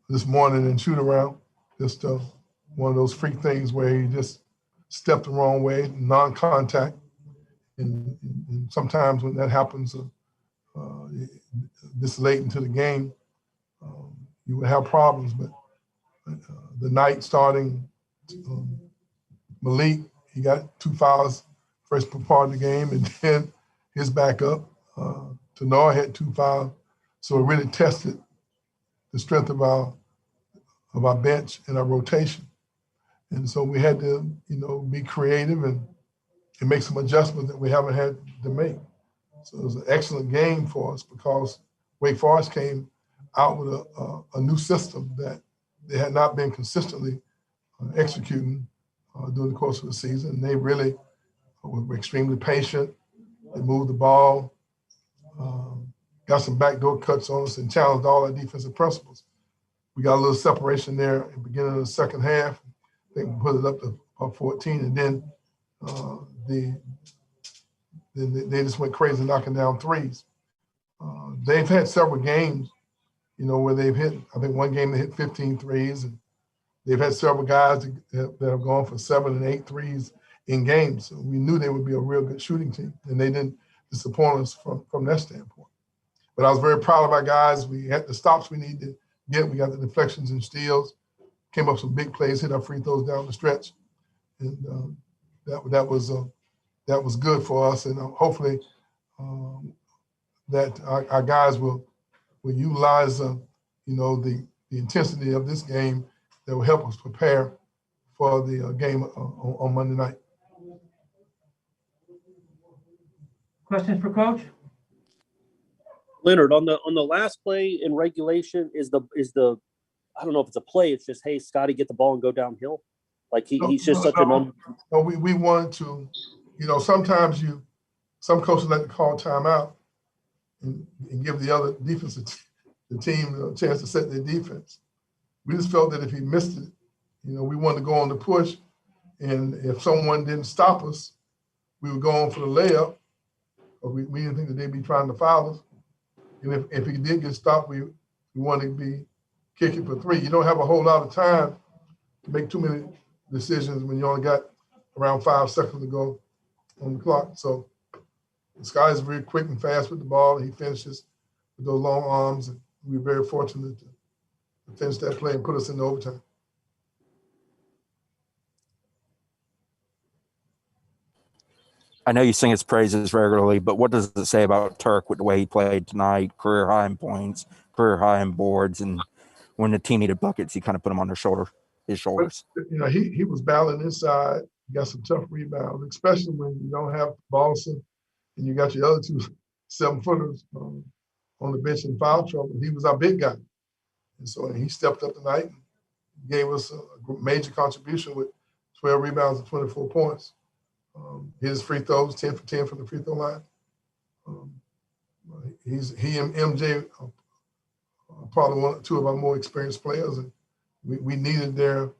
this morning in shoot around. Just one of those freak things where he just stepped the wrong way, non-contact. And sometimes when that happens this late into the game, you would have problems. But the night starting, Malik, he got 2 fouls first part of the game, and then his backup, Tenor, had 2 fouls. So it really tested the strength of our bench and our rotation. And so we had to, be creative and make some adjustments that we haven't had to make. So it was an excellent game for us because Wake Forest came out with a new system that they had not been consistently executing during the course of the season. And they really were extremely patient. They moved the ball, got some backdoor cuts on us, and challenged all our defensive principles. We got a little separation there at the beginning of the second half. I think we put it up to 14, and then they just went crazy knocking down threes. They've had several games, where they've hit, I think one game they hit 15 threes, and they've had several guys that have gone for 7 and 8 threes in games. So we knew they would be a real good shooting team, and they didn't disappoint us from that standpoint. But I was very proud of our guys. We had the stops we needed to get. We got the deflections and steals, came up some big plays, hit our free throws down the stretch, and that was good for us. And hopefully that our guys will utilize the intensity of this game that will help us prepare for the game on Monday night. Questions for Coach? Leonard, on the last play in regulation, is the I don't know if it's a play, it's just, hey, Scotty, get the ball and go downhill. Like he's just such an we wanted to, sometimes some coaches like to call timeout and give the other the team a chance to set their defense. We just felt that if he missed it, we wanted to go on the push, and if someone didn't stop us, we would go on for the layup. But we didn't think that they'd be trying to foul us. And if he did get stopped, we wanted to be kicking for 3. You don't have a whole lot of time to make too many decisions when you only got around 5 seconds to go on the clock. So Scott is very quick and fast with the ball. He finishes with those long arms, and we were very fortunate to finish that play and put us into overtime. I know you sing his praises regularly, but what does it say about Turk with the way he played tonight? Career high in points, career high in boards, and when the team needed buckets, he kind of put them on his shoulders. He was battling inside, got some tough rebounds, especially when you don't have Boston and you got your other 2 7-footers on the bench in foul trouble. He was our big guy. And so he stepped up tonight and gave us a major contribution with 12 rebounds and 24 points. His free throws, 10 for 10 from the free throw line. He and MJ are probably 2 of our more experienced players, and we needed their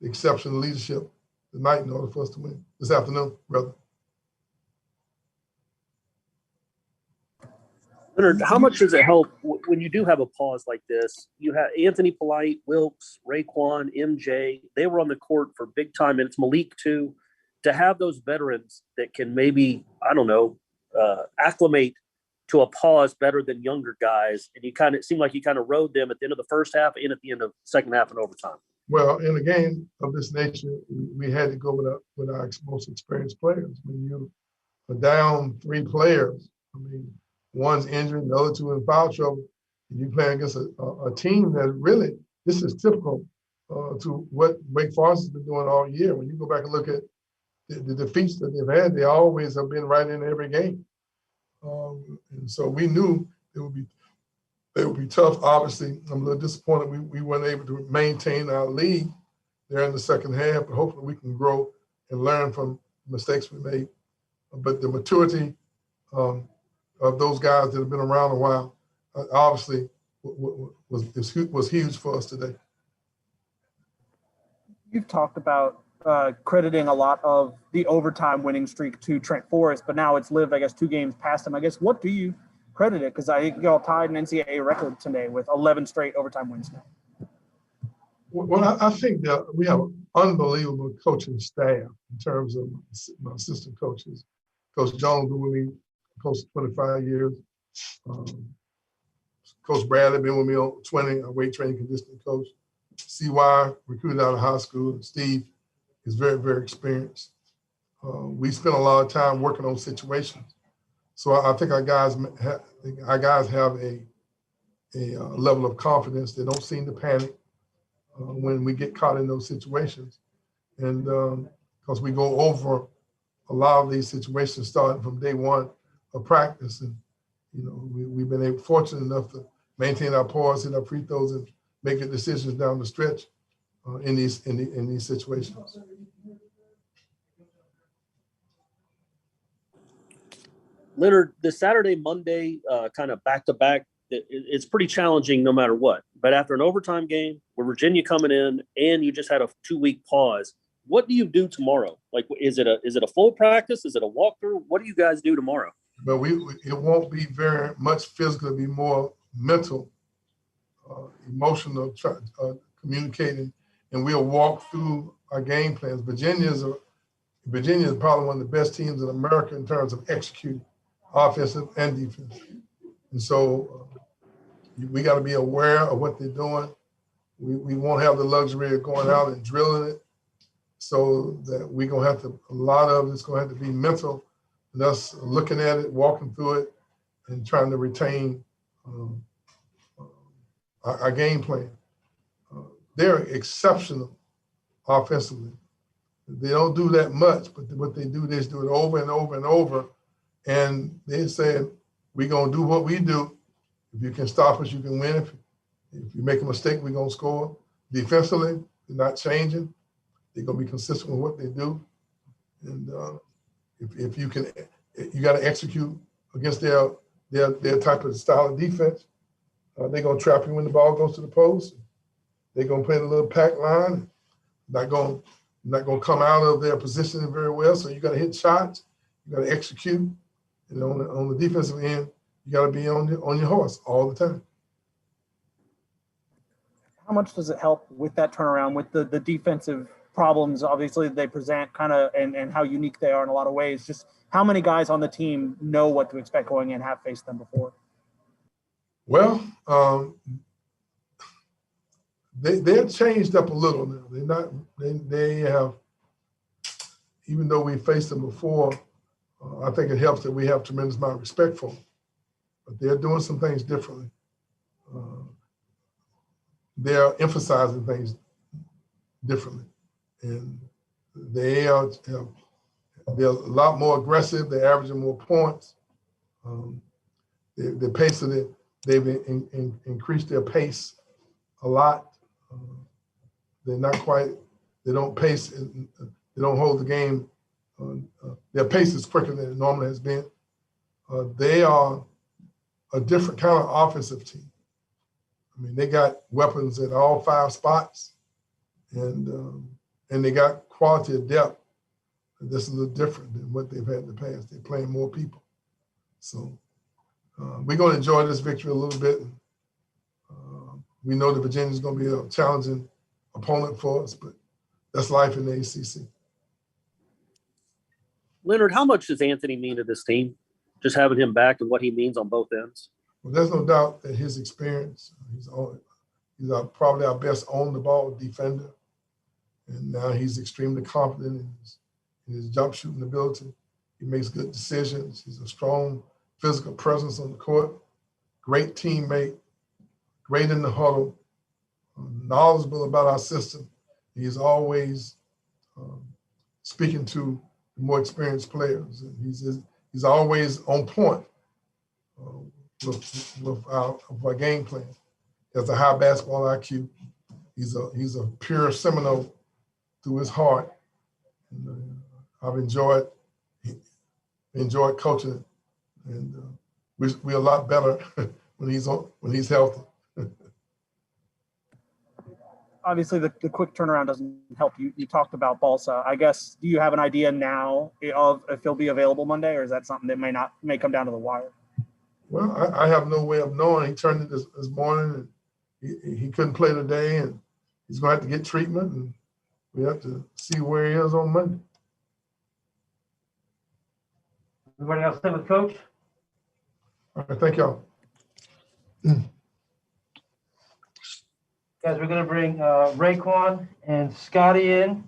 exceptional leadership tonight in order for us to win this afternoon, rather. Leonard, how much does it help when you do have a pause like this? You have Anthony Polite, Wilkes, Raekwon, MJ. They were on the court for big time minutes. Malik too. To have those veterans that can maybe, acclimate to a pause better than younger guys, and it seemed like you kind of rode them at the end of the first half and at the end of second half and overtime. Well, in a game of this nature, we had to go with our most experienced players. When you are down 3 players, one's injured, the other 2 in foul trouble, and you play against a team that really, this is typical to what Wake Forest has been doing all year. When you go back and look at the defeats that they've had, they always have been right in every game. And so we knew they would be tough. Obviously, I'm a little disappointed we weren't able to maintain our lead there in the second half, but hopefully we can grow and learn from the mistakes we made. But the maturity of those guys that have been around a while obviously was huge for us today. You've talked about crediting a lot of the overtime winning streak to Trent Forrest, but now it's lived, 2 games past him. What do you credit it? Because I think y'all tied an NCAA record today with 11 straight overtime wins now. Well, I think that we have an unbelievable coaching staff in terms of my assistant coaches. Coach Jones been with me close to 25 years. Coach Bradley been with me on 20, a weight training conditioning coach. CY recruited out of high school. Steve is very, very experienced. We spent a lot of time working on situations. So I think our guys have a level of confidence. They don't seem to panic when we get caught in those situations. And because we go over a lot of these situations starting from day one of practice. And, you know, we've been fortunate enough to maintain our poise, hit our free throws, and make good decisions down the stretch in these situations. Leonard, the Saturday, Monday, kind of back to back, it's pretty challenging no matter what. But after an overtime game with Virginia coming in, and you just had a 2-week pause, what do you do tomorrow? Like, is it a full practice? Is it a walkthrough? What do you guys do tomorrow? But it won't be very much physical. It'll be more mental, emotional, communicating, and we'll walk through our game plans. Virginia is probably one of the best teams in America in terms of executing offensive and defense. And so we got to be aware of what they're doing. We won't have the luxury of going out and drilling it. So that we're going to have to, a lot of it's going to have to be mental, and us looking at it, walking through it, and trying to retain our game plan. They're exceptional offensively. They don't do that much, but what they do, they just do it over and over and over. And they say, we're going to do what we do. If you can stop us, you can win. If you make a mistake, we're going to score. Defensively, they're not changing. They're going to be consistent with what they do. And if you can, you got to execute against their type of style of defense. They're going to trap you when the ball goes to the post. They're going to play the little pack line. Not going to come out of their positioning very well. So you got to hit shots. You got to execute. And on the defensive end, you got to be on your horse all the time. How much does it help with that turnaround, with the defensive problems, obviously, they present kind of and how unique they are in a lot of ways? Just how many guys on the team know what to expect going in, have faced them before? Well, they're changed up a little now. They have, even though we faced them before, I think it helps that we have tremendous amount of respect for them. But they're doing some things differently. They're emphasizing things differently. And they're a lot more aggressive. They're averaging more points. The pace of it, they've increased their pace a lot. They're not quite, they don't pace, they don't hold the game. Their pace is quicker than it normally has been. They are a different kind of offensive team. I mean, they got weapons at all 5 spots, and they got quality of depth. And this is a little different than what they've had in the past. They're playing more people. So we're going to enjoy this victory a little bit. We know that Virginia is going to be a challenging opponent for us, but that's life in the ACC. Leonard, how much does Anthony mean to this team? Just having him back and what he means on both ends? Well, there's no doubt that his experience, he's probably our best on-the-ball defender. And now he's extremely confident in his jump shooting ability. He makes good decisions. He's a strong physical presence on the court, great teammate, great in the huddle, knowledgeable about our system. He's always speaking to the more experienced players. And he's always on point with our game plan. He has a high basketball IQ. He's a pure Seminole through his heart. And, I've enjoyed coaching, and we're a lot better when he's healthy. Obviously, the quick turnaround doesn't help. You talked about Balsa. I guess, do you have an idea now of if he'll be available Monday, or is that something that may come down to the wire? Well, I have no way of knowing. He turned it this morning, and he couldn't play today, and he's going to have to get treatment, and we have to see where he is on Monday. Everybody else set with Coach? All right, thank y'all. Guys, we're going to bring Raekwon and Scotty in.